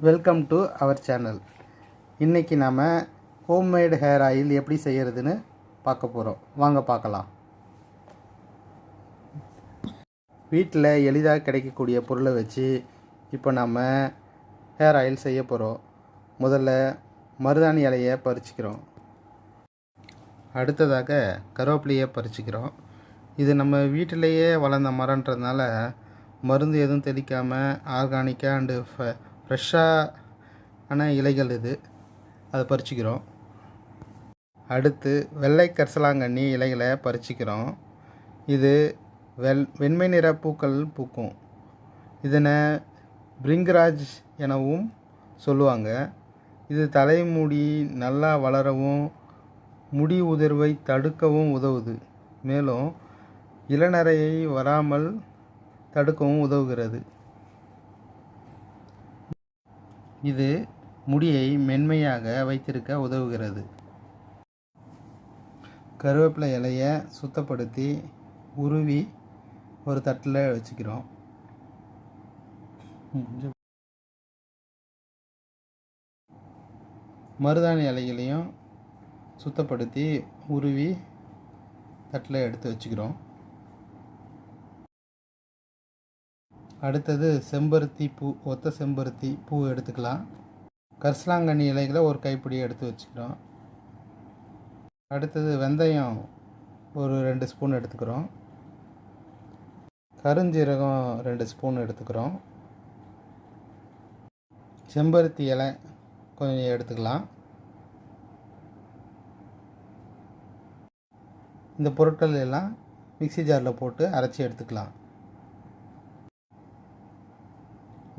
Welcome to our channel. இன்றைக்கி நாம் homemade hair oil எப்படி செய்கிறதுன்னு பார்க்க போகிறோம். வாங்க பார்க்கலாம். வீட்டில் எளிதாக கிடைக்கக்கூடிய பொருளை வச்சு இப்போ நம்ம ஹேர் ஆயில் செய்ய போகிறோம். முதல்ல மருதாணி இலையை பறிச்சுக்கிறோம். அடுத்ததாக கருவேப்பிலையை பறிச்சுக்கிறோம். இது நம்ம வீட்டிலேயே வளர்ந்த மரன்றதுனால மருந்து எதுவும் தெளிக்காமல் ஆர்கானிக்காக அண்டு ஃப்ரெஷ்ஷான இலைகள் இது. அதை பறிச்சுக்கிறோம். அடுத்து வெள்ளை கரிசலாங்கண்ணி இலைகளை பறிச்சுக்கிறோம். இது வெண்மை நிற பூக்கள் பூக்கும். இதனை பிரிங்கராஜ் எனவும் சொல்லுவாங்க. இது தலைமுடி நல்லா வளரவும் முடி உதிர்வை தடுக்கவும் உதவுது. மேலும் இளநரையை வராமல் தடுக்கவும் உதவுகிறது. இது முடியை மென்மையாக வைத்திருக்க உதவுகிறது. கருவேப்பிலை இலையை சுத்தப்படுத்தி உருவி ஒரு தட்டில் வச்சுக்கிறோம். மருதாணி இலைகளையும் சுத்தப்படுத்தி உருவி தட்டில் எடுத்து வச்சுக்கிறோம். அடுத்தது செம்பருத்தி பூ, ஒத்த செம்பருத்தி பூ எடுத்துக்கலாம். கரிசலாங்கண்ணி இலைகளை ஒரு கைப்பிடி எடுத்து வச்சுக்கிறோம். அடுத்தது வெந்தயம் ஒரு 2 ஸ்பூன் எடுத்துக்கிறோம். கருஞ்சீரகம் 2 ஸ்பூன் எடுத்துக்கிறோம். செம்பருத்தி இலை கொஞ்சம் எடுத்துக்கலாம். இந்த பொருட்கள் எல்லாம் மிக்ஸி ஜாரில் போட்டு அரைச்சி எடுத்துக்கலாம்.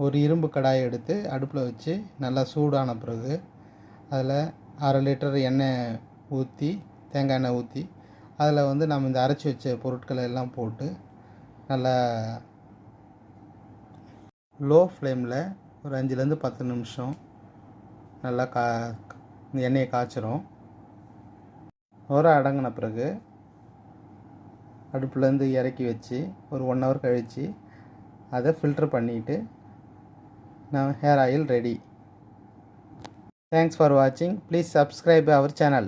ஒரு இரும்பு கடாயை எடுத்து அடுப்பில் வச்சு நல்லா சூடான பிறகு அதில் 1/2 லிட்டர் எண்ணெய் ஊற்றி, தேங்காய் எண்ணெய் ஊற்றி, அதில் நம்ம இந்த அரைச்சி வச்ச பொருட்களை எல்லாம் போட்டு நல்லா லோ ஃப்ளேமில் ஒரு 5லேருந்து 10 நிமிஷம் நல்லா இந்த எண்ணெயை காய்ச்சிரும். அடங்கின பிறகு அடுப்புலேருந்து இறக்கி வச்சு ஒரு 1 ஹவர் கழித்து அதை ஃபில்டர் பண்ணிவிட்டு now hair oil ready. Thanks for watching. Please subscribe our channel.